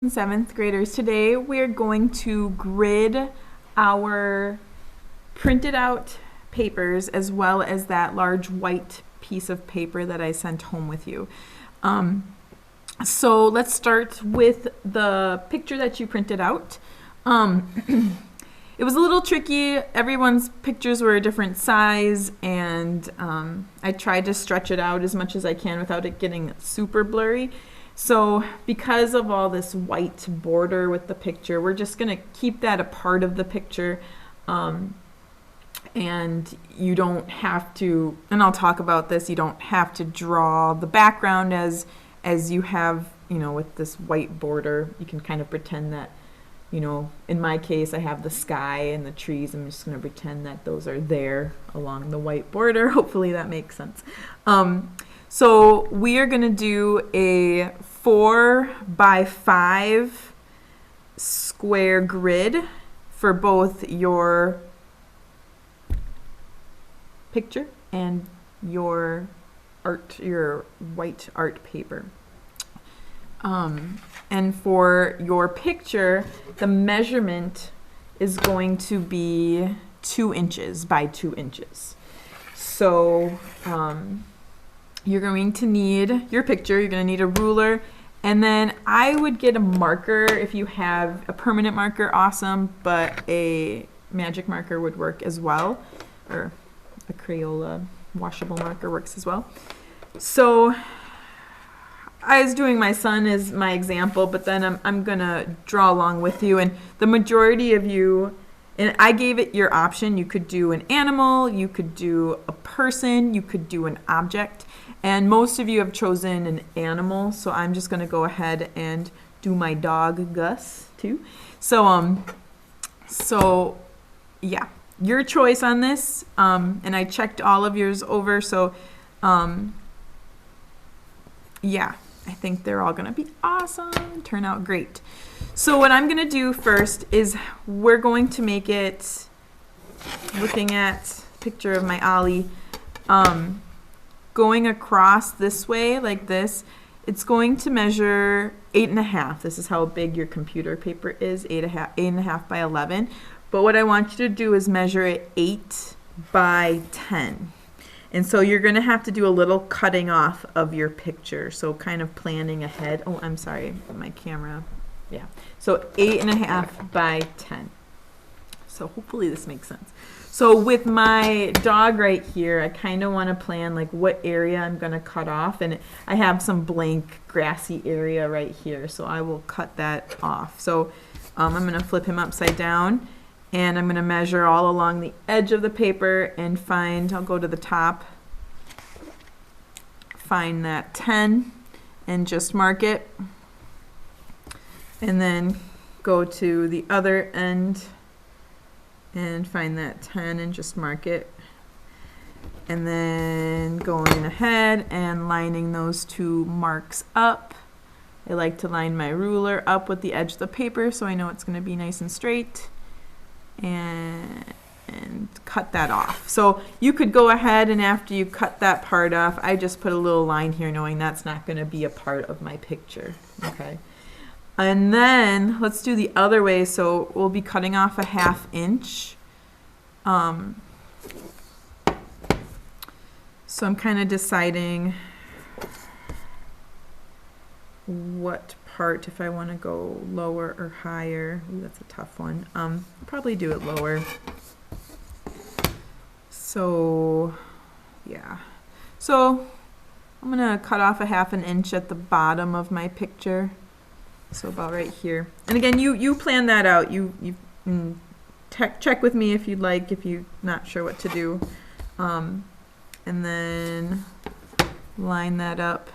Seventh graders, today we're going to grid our printed out papers as well as that large white piece of paper that I sent home with you. So let's start with the picture that you printed out. It was a little tricky. Everyone's pictures were a different size, and I tried to stretch it out as much as I can without it getting super blurry. So because of all this white border with the picture, we're just going to keep that a part of the picture. And you don't have to, and I'll talk about this, you don't have to draw the background as you have, with this white border. You can kind of pretend that, in my case, I have the sky and the trees. I'm just going to pretend that those are there along the white border. Hopefully that makes sense. So we are going to do a 4x5 square grid for both your picture and your white art paper. And for your picture, the measurement is going to be 2 inches by 2 inches. So you're going to need your picture, you're going to need a ruler, and then I would get a marker. If you have a permanent marker, awesome, but a magic marker would work as well, or a Crayola washable marker works as well. So I was doing my son as my example, but then I'm going to draw along with you, and the majority of you, and I gave it your option. You could do an animal, you could do a person, you could do an object. And most of you have chosen an animal, so I'm just going to go ahead and do my dog, Gus, too. So yeah, your choice on this. And I checked all of yours over, so yeah, I think they're all going to be awesome, turn out great. So what I'm going to do first is we're going to make it, looking at a picture of my Ollie, going across this way like this, it's going to measure 8.5. This is how big your computer paper is, 8.5 by 11. But what I want you to do is measure it 8 by 10. And so you're going to have to do a little cutting off of your picture. So kind of planning ahead. Oh, I'm sorry, my camera. Yeah. So 8.5 by 10. So hopefully this makes sense. So with my dog right here, I kind of want to plan like what area I'm going to cut off. And I have some blank grassy area right here. So I will cut that off. So I'm going to flip him upside down. And I'm going to measure all along the edge of the paper and find, I'll go to the top, find that 10 and just mark it. And then go to the other end and find that 10 and just mark it. And then going ahead and lining those two marks up. I like to line my ruler up with the edge of the paper so I know it's going to be nice and straight. And cut that off. So you could go ahead and after you cut that part off, I just put a little line here knowing that's not going to be a part of my picture. Okay. And then let's do the other way. So we'll be cutting off a 1/2 inch. So I'm kind of deciding what part, if I want to go lower or higher. Ooh, that's a tough one. I'll probably do it lower. So yeah. So I'm going to cut off a 1/2 inch at the bottom of my picture. So about right here. And again, you plan that out. You check with me if you'd like, if you're not sure what to do. And then line that up.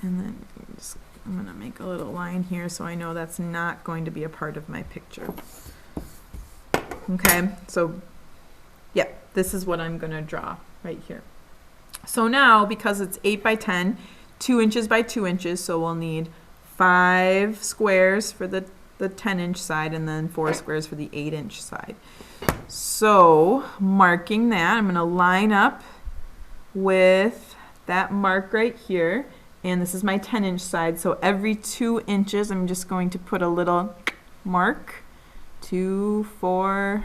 And then I'm going to make a little line here so I know that's not going to be a part of my picture. Okay, so yeah, this is what I'm going to draw right here. So now, because it's 8 by 10, 2 inches by 2 inches, so we'll need 5 squares for the 10-inch side and then 4 squares for the 8-inch side. So marking that, I'm going to line up with that mark right here, and this is my 10-inch side, so every 2 inches I'm just going to put a little mark, 2, 4,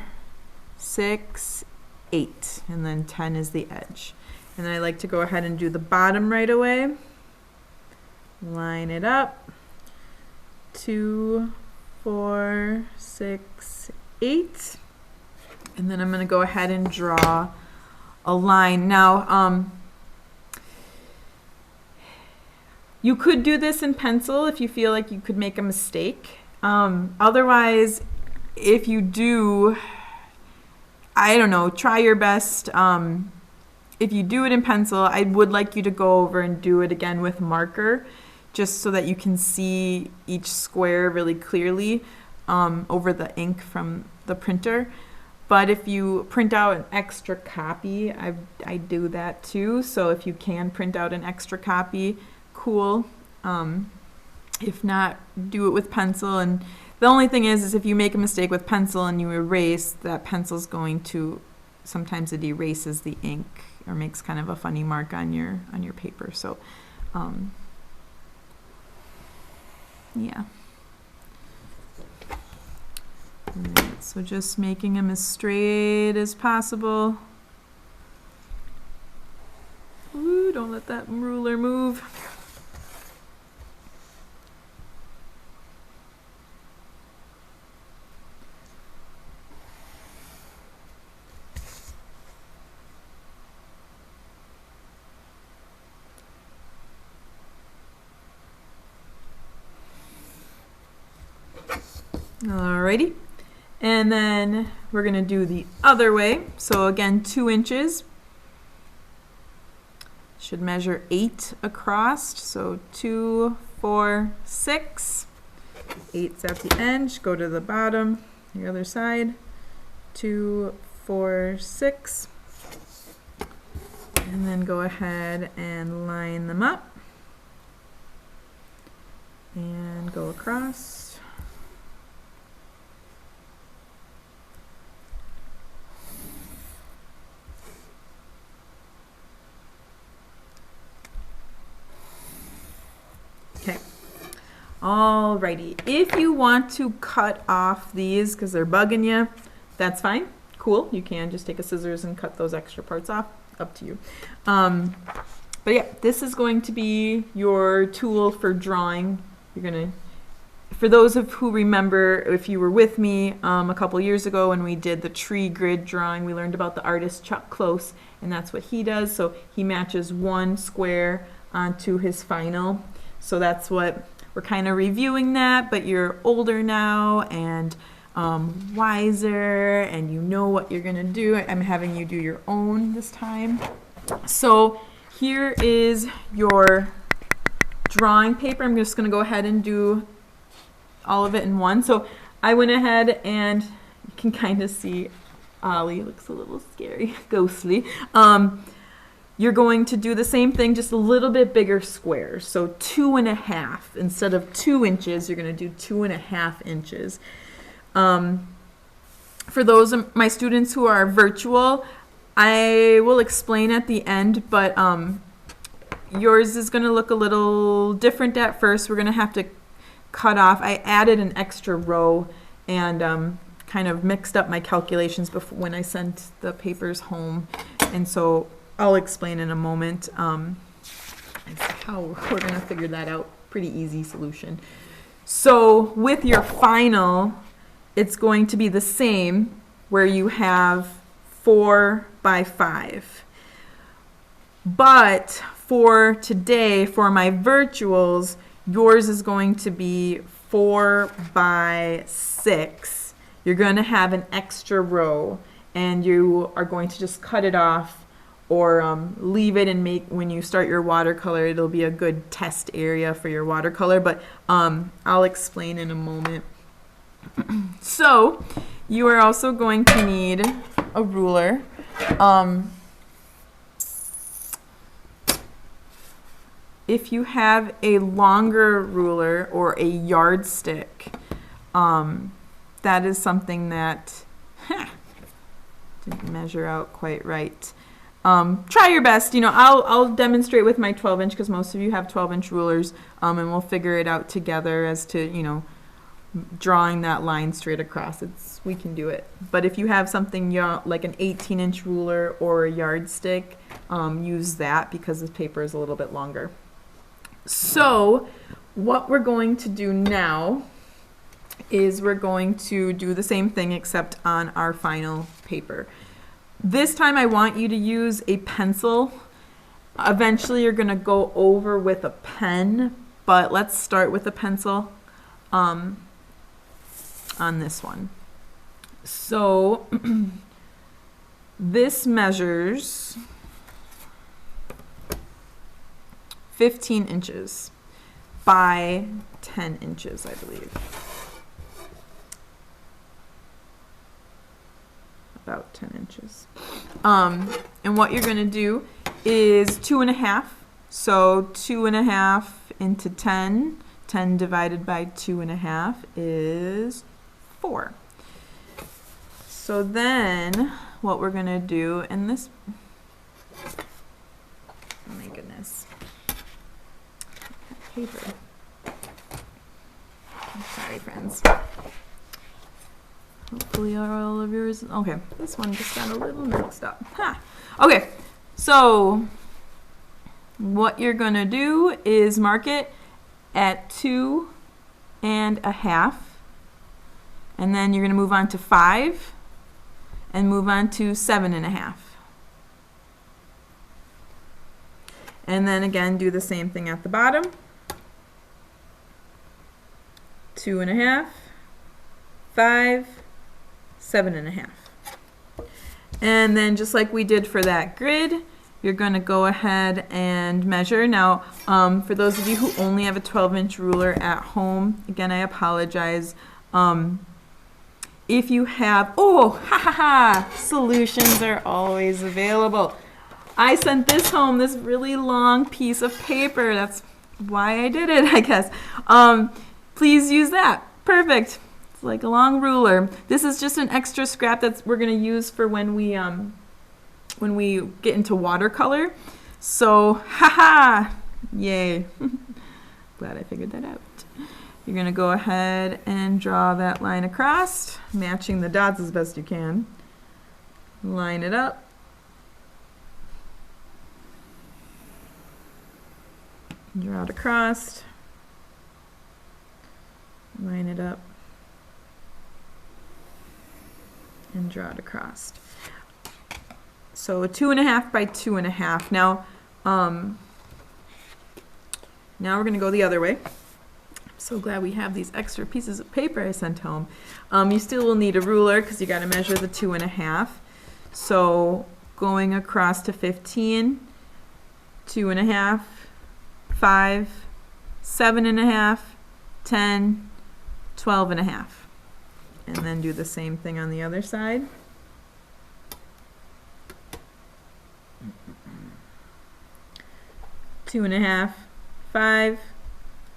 6, 8, and then 10 is the edge. And then I like to go ahead and do the bottom right away. Line it up, 2, 4, 6, 8, and then I'm going to go ahead and draw a line. Now, you could do this in pencil if you feel like you could make a mistake. Otherwise, if you do, I don't know, try your best. If you do it in pencil, I would like you to go over and do it again with marker, just so that you can see each square really clearly over the ink from the printer. But if you print out an extra copy, I do that too. So if you can print out an extra copy, cool. If not, do it with pencil. And the only thing is if you make a mistake with pencil and you erase, that pencil's going to, sometimes it erases the ink or makes kind of a funny mark on your paper. So yeah. Right, so just making them as straight as possible. Ooh, don't let that ruler move. Alrighty, and then we're going to do the other way. So again, 2 inches. Should measure 8 across. So 2, 4, 6. 8's at the edge. Go to the bottom, the other side. 2, 4, 6. And then go ahead and line them up. And go across. Okay, alrighty. If you want to cut off these because they're bugging you, that's fine. Cool. You can just take a scissors and cut those extra parts off. Up to you. But yeah, this is going to be your tool for drawing. You're gonna, for those of who remember, if you were with me a couple years ago when we did the tree grid drawing, we learned about the artist Chuck Close, and that's what he does. So he matches one square onto his final. So that's what we're kind of reviewing that, but you're older now and wiser, and you know what you're gonna do. I'm having you do your own this time. So here is your drawing paper. I'm just gonna go ahead and do all of it in one. So I went ahead and you can kind of see Ollie looks a little scary, ghostly. You're going to do the same thing, just a little bit bigger squares. So 2.5 instead of 2 inches, you're going to do 2.5 inches. For those of my students who are virtual, I will explain at the end, but yours is going to look a little different at first. We're going to have to cut off. I added an extra row and kind of mixed up my calculations before when I sent the papers home, and so I'll explain in a moment how we're going to figure that out. Pretty easy solution. So with your final, it's going to be the same, where you have 4 by 5. But for today, for my virtuals, yours is going to be 4 by 6. You're going to have an extra row, and you are going to just cut it off or leave it and make, when you start your watercolor, it'll be a good test area for your watercolor, but I'll explain in a moment. So you are also going to need a ruler. If you have a longer ruler or a yardstick, that is something that didn't measure out quite right. try your best. You know, I'll demonstrate with my 12-inch because most of you have 12-inch rulers, and we'll figure it out together as to, you know, drawing that line straight across. We can do it. But if you have something like an 18-inch ruler or a yardstick, use that because this paper is a little bit longer. So what we're going to do now is we're going to do the same thing except on our final paper. This time I want you to use a pencil. Eventually you're going to go over with a pen, but let's start with a pencil on this one. So this measures 15 inches by 10 inches, I believe. About 10 inches. And what you're going to do is 2.5. So 2.5 into 10. 10 divided by 2.5 is 4. So then what we're going to do in this, oh my goodness, paper. I'm sorry, friends. Hopefully all of yours, okay, this one just got a little mixed up. Ha. Okay, so what you're going to do is mark it at 2.5, and then you're going to move on to 5 and move on to 7.5. And then again do the same thing at the bottom. 2.5, 5, 7.5. And then just like we did for that grid, you're going to go ahead and measure. Now, for those of you who only have a 12-inch ruler at home, again, I apologize. If you have, solutions are always available. I sent this home, this really long piece of paper. That's why I did it, I guess. Please use that. Perfect. It's like a long ruler. This is just an extra scrap that we're going to use for when we get into watercolor. So, yay. Glad I figured that out. You're going to go ahead and draw that line across, matching the dots as best you can. Line it up. Draw it across. Line it up. And draw it across. So 2.5 by 2.5. Now we're going to go the other way. So glad we have these extra pieces of paper I sent home. You still will need a ruler because you got to measure the 2.5. So going across to 15, 2.5, 5, 7.5, 10, 12.5. And then do the same thing on the other side. Two and a half, 5,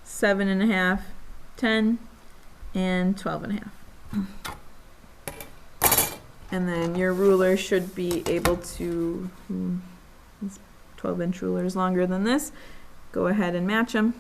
7.5, 10, and 12.5. And then your ruler should be able to, this 12-inch ruler is longer than this. Go ahead and match them.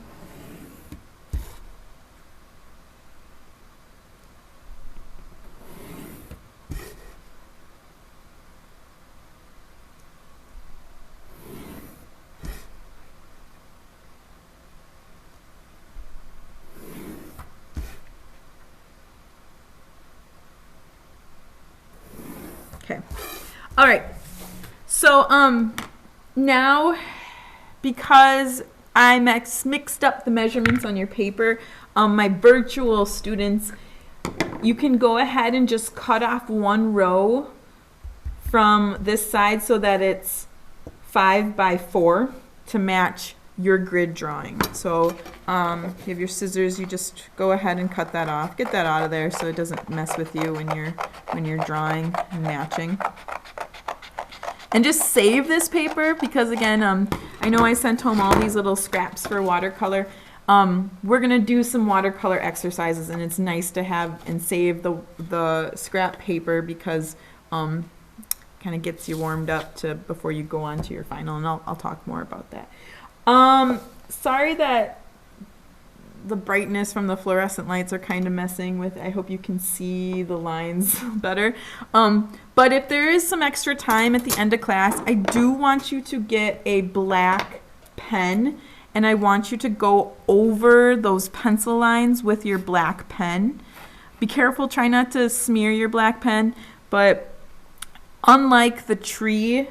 Okay. All right. So now, because I mixed up the measurements on your paper, my virtual students, you can go ahead and just cut off one row from this side so that it's 5 by 4 to match your grid drawing. So you have your scissors, you just go ahead and cut that off. Get that out of there so it doesn't mess with you when you're drawing and matching. And just save this paper because again, I know I sent home all these little scraps for watercolor. We're gonna do some watercolor exercises and it's nice to have and save the scrap paper because kind of gets you warmed up to before you go on to your final, and I'll talk more about that. Sorry that the brightness from the fluorescent lights are kind of messing with. I hope you can see the lines better. But if there is some extra time at the end of class, I do want you to get a black pen, and I want you to go over those pencil lines with your black pen. Be careful, try not to smear your black pen, but unlike the tree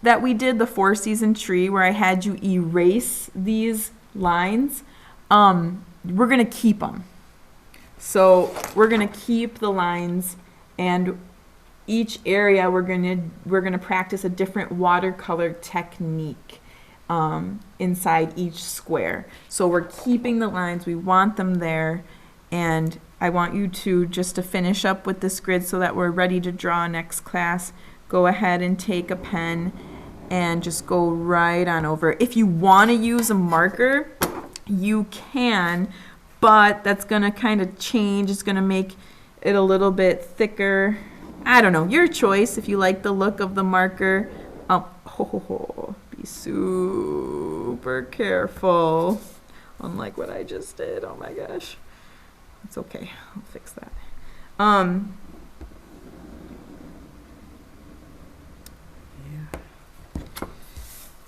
that we did, the 4-season tree, where I had you erase these lines, we're going to keep them. So we're going to keep the lines, and each area we're going to practice a different watercolor technique inside each square. So we're keeping the lines, we want them there, and I want you to, just to finish up with this grid so that we're ready to draw next class, go ahead and take a pen and just go right on over. If you want to use a marker, you can, but that's going to kind of change. It's going to make it a little bit thicker. I don't know, your choice if you like the look of the marker. Be super careful, unlike what I just did. Oh my gosh. It's okay, I'll fix that.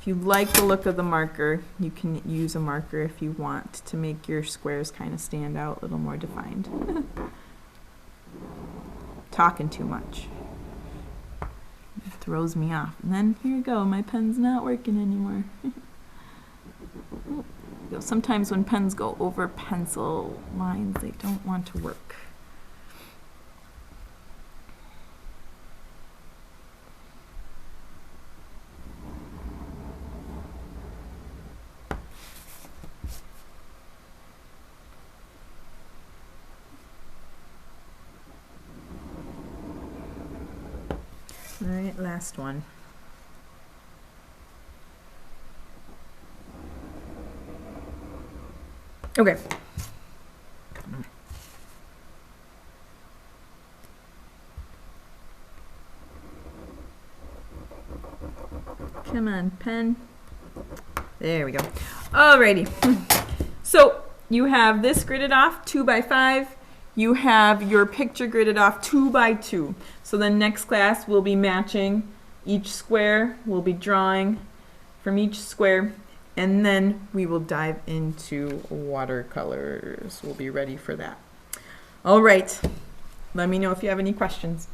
If you like the look of the marker, you can use a marker if you want to make your squares kind of stand out a little more defined. Talking too much. It throws me off. And then here you go, my pen's not working anymore. Sometimes when pens go over pencil lines, they don't want to work. All right, last one. Okay. Come on, pen. There we go. Alrighty. So you have this gridded off 2 by 5. You have your picture gridded off 2 by 2. So the next class we'll be matching each square. We'll be drawing from each square. And then we will dive into watercolors. We'll be ready for that. All right. Let me know if you have any questions.